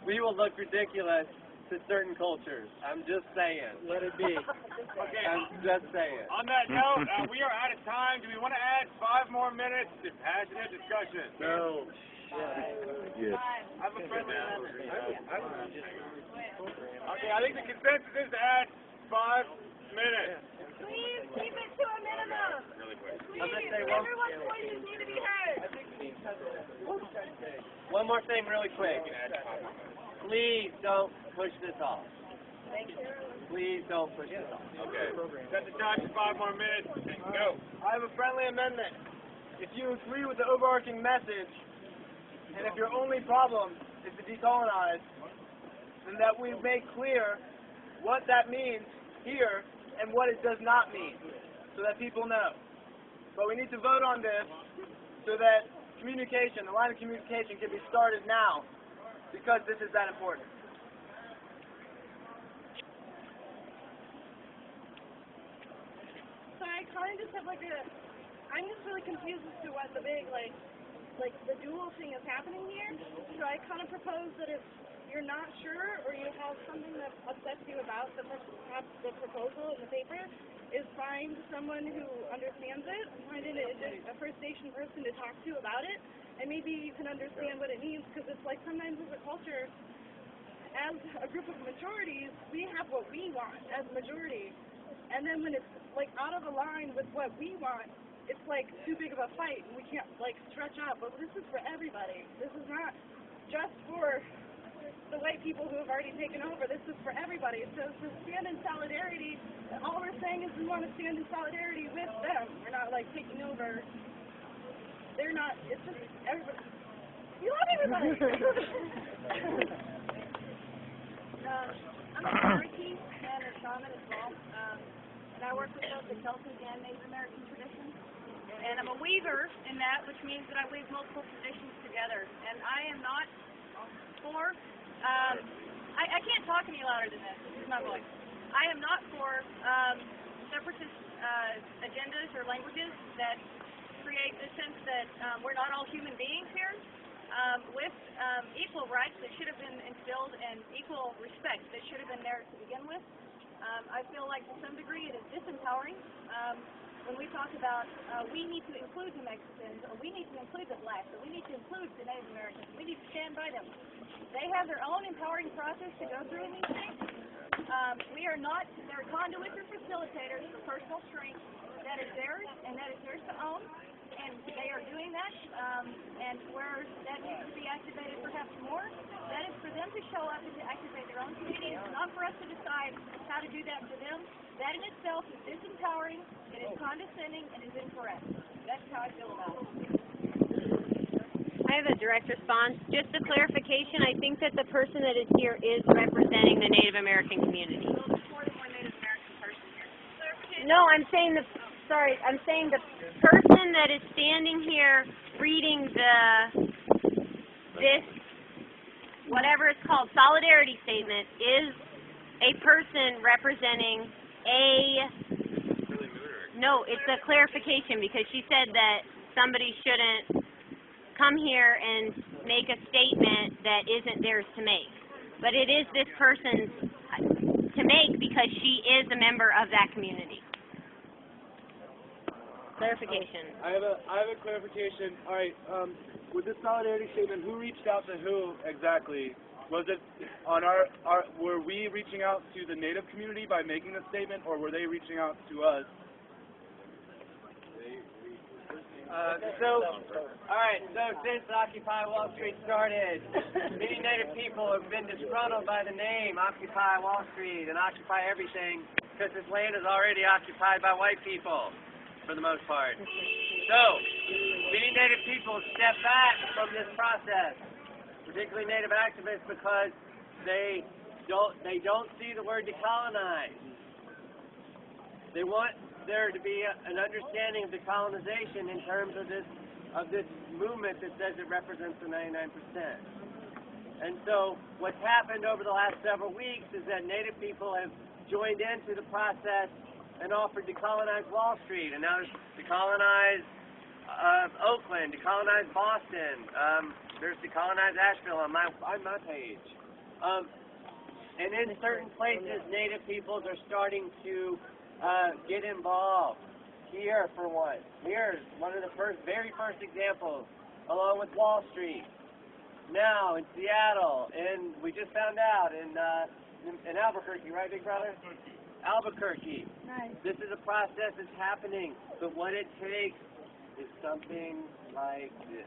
we will look ridiculous to certain cultures. I'm just saying. Let it be. Okay. I'm just saying. On that note, we are out of time. Do we want to add 5 more minutes to passionate discussion? No. Yes. I have a friendly amendment. Okay, I think the consensus is to add 5 minutes. Please keep it to a minimum. Really quick. Please, everyone's voices need to be heard. One more thing really quick. Please don't push this off. Please don't push this off. Okay. Set the time to 5 more minutes. Go. I have a friendly amendment. If you agree with the overarching message, and if your only problem is to decolonize, then that we make clear what that means here and what it does not mean, so that people know. But we need to vote on this so that communication, the line of communication, can be started now, because this is that important. So I kind of just have I'm just really confused as to what the big, like the dual thing is happening here. So I kind of propose that if you're not sure or you have something that upsets you about the proposal in the paper, is find someone who understands it, find a First Nation person to talk to about it, and maybe you can understand what it means, because it's like sometimes as a culture, as a group of majorities, we have what we want as a majority, and then when it's like out of line with what we want, it's like too big of a fight, and we can't like stretch out, but this is for everybody. This is not just for the white people who have already taken over. This is for everybody. So to stand in solidarity, all we're saying is we want to stand in solidarity with them. We're not like taking over. They're not, it's just everybody. We love everybody. I'm a Cherokee and a shaman as well. And I work with both the Celtic and Native American traditions. And I'm a weaver in that, which means that I weave multiple traditions together. And I am not for, I can't talk any louder than this. This is my voice. I am not for separatist agendas or languages that create the sense that we're not all human beings here. With equal rights that should have been instilled and equal respect that should have been there to begin with. I feel like to some degree it is disempowering when we talk about we need to include the Mexicans, or we need to include the blacks, or we need to include the Native Americans, we need to stand by them. They have their own empowering process to go through in these things. We are not, they're conduits or facilitators for personal strength that is theirs and that is theirs to own. And they are doing that, and where that needs to be activated perhaps more, that is for them to show up and to activate their own communities, not for us to decide how to do that for them. That in itself is disempowering, it is condescending, and is incorrect. That's how I feel about it. I have a direct response. Just a clarification, I think that the person that is here is representing the Native American community. There's more than one Native American person here. No, I'm saying the person that is standing here reading whatever it's called, solidarity statement, is a person representing no, it's a clarification because she said that somebody shouldn't come here and make a statement that isn't theirs to make. But it is this person's to make because she is a member of that community. Clarification. I have a clarification. All right, with this solidarity statement, who reached out to who exactly? Was it on were we reaching out to the Native community by making the statement, or were they reaching out to us? So since Occupy Wall Street started, many Native people have been disgruntled by the name Occupy Wall Street and Occupy everything because this land is already occupied by white people, for the most part. So, many Native people step back from this process, particularly Native activists, because they don't see the word decolonize. They want there to be an understanding of decolonization in terms of this movement that says it represents the 99%. And so what's happened over the last several weeks is that Native people have joined into the process and offered to colonize Wall Street, and now there's decolonize Oakland, decolonize Boston, there's decolonize Asheville on my page. And in certain places, Native peoples are starting to get involved. Here, for one. Here is one of the very first examples, along with Wall Street. Now, in Seattle, and we just found out in Albuquerque, right, Big Brother? Albuquerque. Nice. This is a process that's happening, but what it takes is something like this.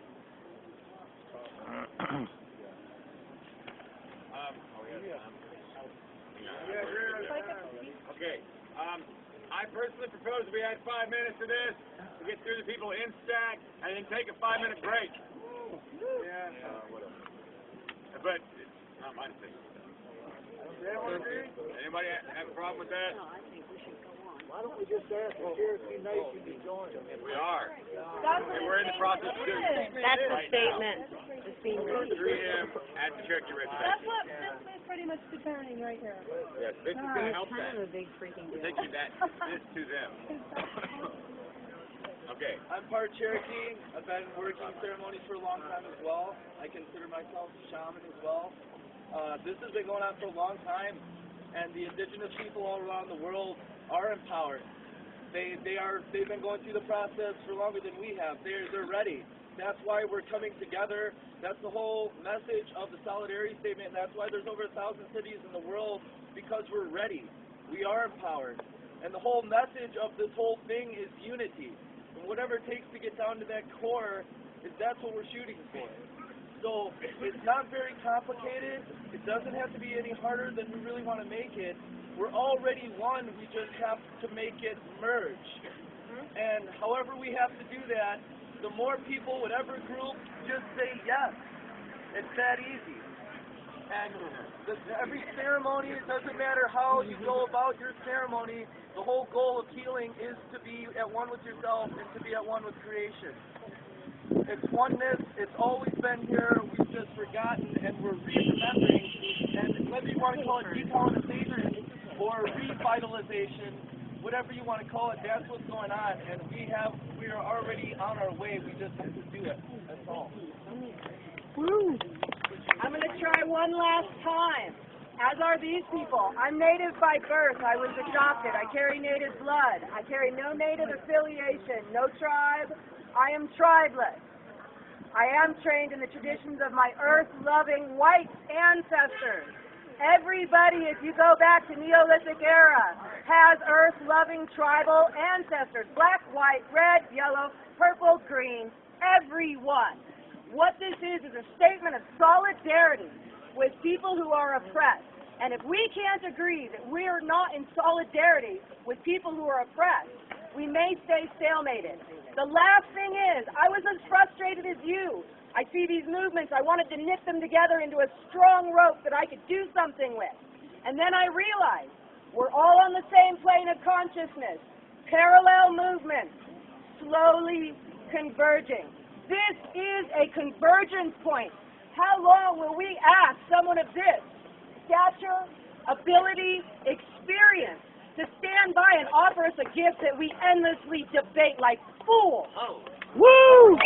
Okay. I personally propose we add 5 minutes to this to get through the people in stack and then take a 5-minute break. Yeah. Whatever. But it's not my decision. Anybody have a problem with that? No, I think we should go on. Why don't we just ask the Cherokee Nation to join them? We are. That's what And we're in the process of doing it. That's the right statement. It's being now. made. 3 a.m. at the Cherokee Reservation. That's what this is pretty much determining right here. Yes, this is going to help Kind that. of a big freaking We're deal. taking this to them. Okay. I'm part Cherokee. I've been working ceremonies for a long time as well. I consider myself a shaman as well. This has been going on for a long time, and the indigenous people all around the world are empowered. They've been going through the process for longer than we have. They're ready. That's why we're coming together. That's the whole message of the solidarity statement. That's why there's over 1,000 cities in the world, because we're ready. We are empowered. And the whole message of this whole thing is unity. And whatever it takes to get down to that core, that's what we're shooting for. So it's not very complicated. It doesn't have to be any harder than we really want to make it. We're already one. We just have to make it merge. And however we have to do that, the more people, whatever group, just say yes. It's that easy. And every ceremony, it doesn't matter how you go about your ceremony, the whole goal of healing is to be at one with yourself and to be at one with creation. It's oneness. It's always been here. We've just forgotten, and we're remembering. And whether you want to call it decolonization or revitalization, whatever you want to call it, that's what's going on. And we are already on our way. We just have to do it. That's all. Woo! I'm going to try one last time. As are these people. I'm Native by birth. I was adopted. I carry Native blood. I carry no Native affiliation, no tribe. I am tribeless. I am trained in the traditions of my earth-loving white ancestors. Everybody, if you go back to Neolithic era, has earth-loving tribal ancestors. Black, white, red, yellow, purple, green, everyone. What this is a statement of solidarity with people who are oppressed. And if we can't agree that we're not in solidarity with people who are oppressed, we may stay stalemated. The last thing is, I was as frustrated as you. I see these movements, I wanted to knit them together into a strong rope that I could do something with. And then I realized, we're all on the same plane of consciousness. Parallel movements, slowly converging. This is a convergence point. How long will we ask someone of this stature, ability, experience to stand by and offer us a gift that we endlessly debate like fools? Oh. Woo!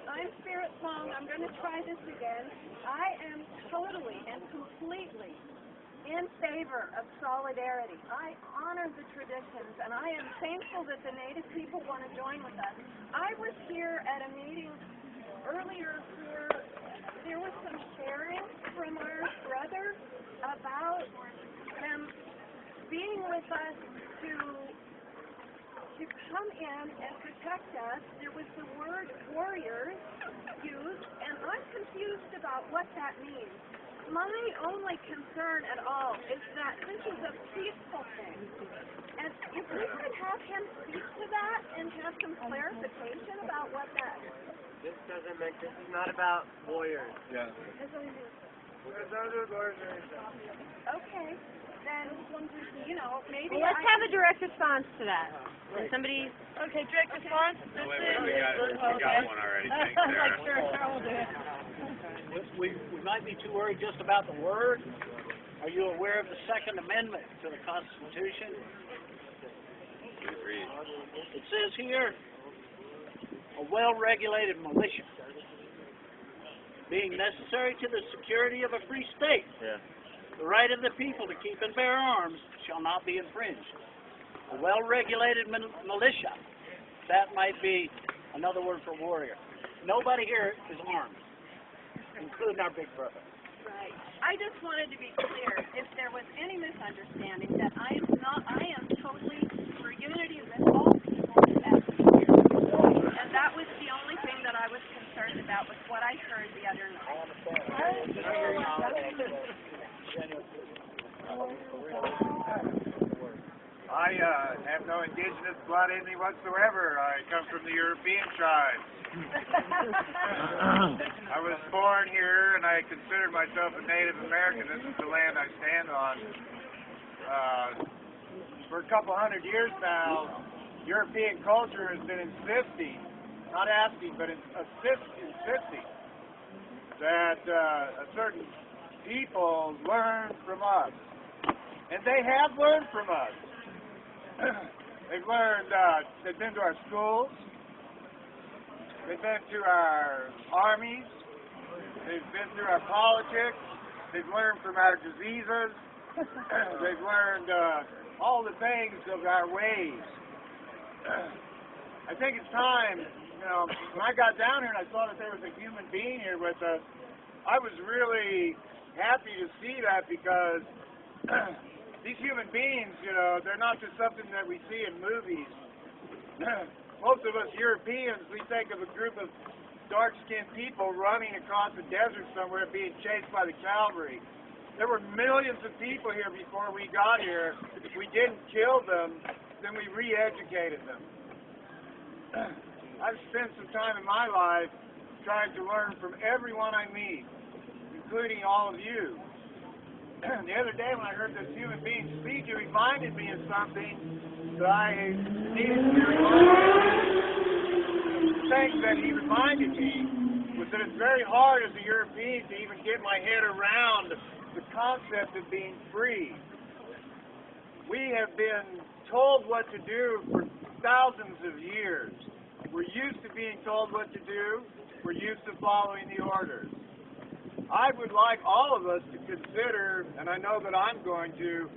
I'm Spirit Song. I'm going to try this again. I am totally and completely in favor of solidarity. I honor the traditions, and I am thankful that the Native people want to join with us. I was here at a meeting earlier where there was some sharing from our brothers about them being with us to come in and protect us. There was the word warriors used, and I'm confused about what that means. My only concern at all is that this is a peaceful thing. And if we could have him speak to that and have some clarification about what that is. This is not about warriors. Yeah. Okay. Then, maybe Well, let's have a direct response to that. When somebody... Okay, direct response. We got one already. Thanks, Sarah. Sure, Sarah will do it. We might be too worried just about the word. Are you aware of the Second Amendment to the Constitution? It says here, a well-regulated militia, being necessary to the security of a free state. Yeah. The right of the people to keep and bear arms shall not be infringed. A well-regulated militia, that might be another word for warrior. Nobody here is armed, including our big brother. Right. I just wanted to be clear, if there was any misunderstanding, that I am totally for unity with all people as here. And that was the only thing that I was concerned about with what I heard the other night. I have no indigenous blood in me whatsoever. I come from the European tribe. I was born here, and I consider myself a Native American. This is the land I stand on. For a couple hundred years now, European culture has been insisting, not asking, but insisting that a certain people learn from us. And they have learned from us. They've learned, they've been to our schools, they've been to our armies, they've been through our politics, they've learned from our diseases, they've learned all the things of our ways. I think it's time, when I got down here and I saw that there was a human being here with us, I was really happy to see that because these human beings, they're not just something that we see in movies. Most of us Europeans, we think of a group of dark-skinned people running across the desert somewhere being chased by the cavalry. There were millions of people here before we got here. If we didn't kill them, then we re-educated them. I've spent some time in my life trying to learn from everyone I meet, including all of you. The other day when I heard this human being speak, it reminded me of something that I needed to be reminded of. The thing that he reminded me was that it's very hard as a European to even get my head around the concept of being free. We have been told what to do for thousands of years. We're used to being told what to do. We're used to following the orders. I would like all of us to consider, and I know that I'm going to,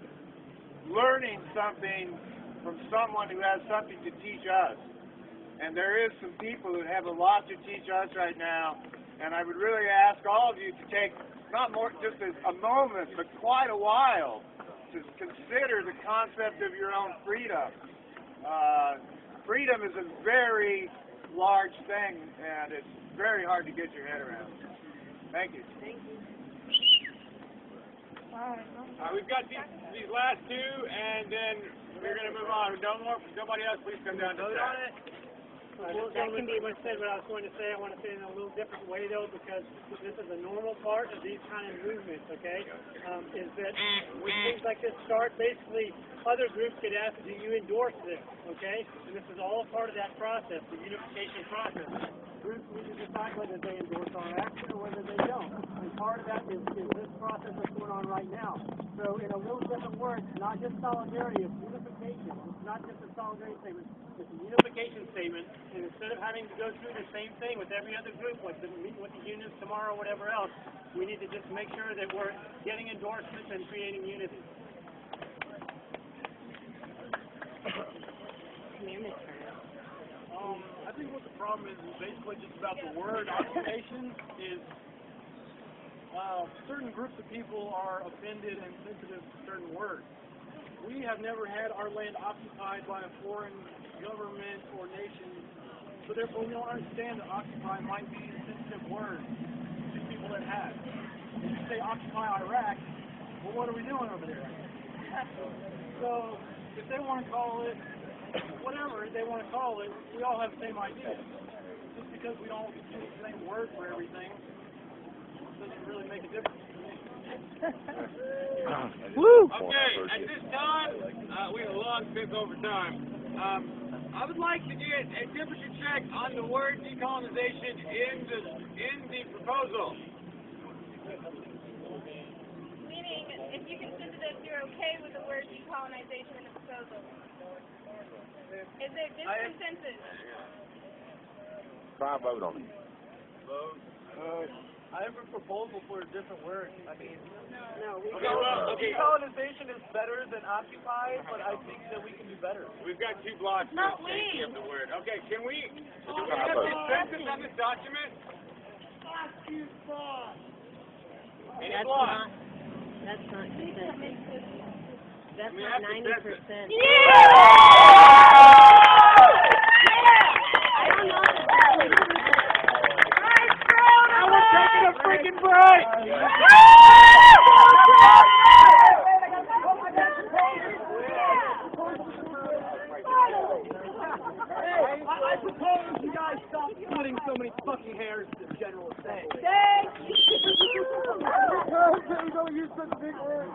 learning something from someone who has something to teach us. And there is some people who have a lot to teach us right now, and I would really ask all of you to take not more just a moment, but quite a while to consider the concept of your own freedom. Freedom is a very large thing, and it's very hard to get your head around. Thank you. We've got these last two, and then we're going to move on. Nobody else, please come down to the side. Well, that can be what I said. What I was going to say, I want to say it in a little different way though, because this is a normal part of these kind of movements. Okay, is that when things like this start, basically other groups get asked, do you endorse this? Okay, and this is all part of that process, the unification process. Groups need to decide whether they endorse our action or whether they don't. And part of that is this process that's going on right now. So in a little different words, not just solidarity, it's unification. It's not just a solidarity statement, it's a unification statement. And instead of having to go through the same thing with every other group, like meeting with the unions tomorrow or whatever else, we need to just make sure that we're getting endorsements and creating unity. I think what the problem is basically just about the word occupation is certain groups of people are offended and sensitive to certain words. We have never had our land occupied by a foreign government or nation, so therefore we don't understand that occupy might be a sensitive word to people that have. If you say occupy Iraq, well, what are we doing over there? So if they want to call it whatever they want to call it, we all have the same idea. Just because we don't use the same word for everything doesn't really make a difference to me. Woo! Okay, at this time, we have a long trip over time. I would like to get a temperature check on the word decolonization in the proposal. Meaning, if you consider that you're okay with the word decolonization in the proposal. Is there disconsensus? Try a vote on it. Vote. I have a proposal for a different word. I mean, decolonization is better than occupy, but I think that we can do better. We've got two blocks Not for the safety of the word. Okay, do we have vote. consensus on this document? Any That's block? not consensus. That's We not have 90%. consensus. I don't know if Now we're taking a freaking break! I suppose you guys stop splitting so many fucking hairs to the General Assembly. Don't use such big words.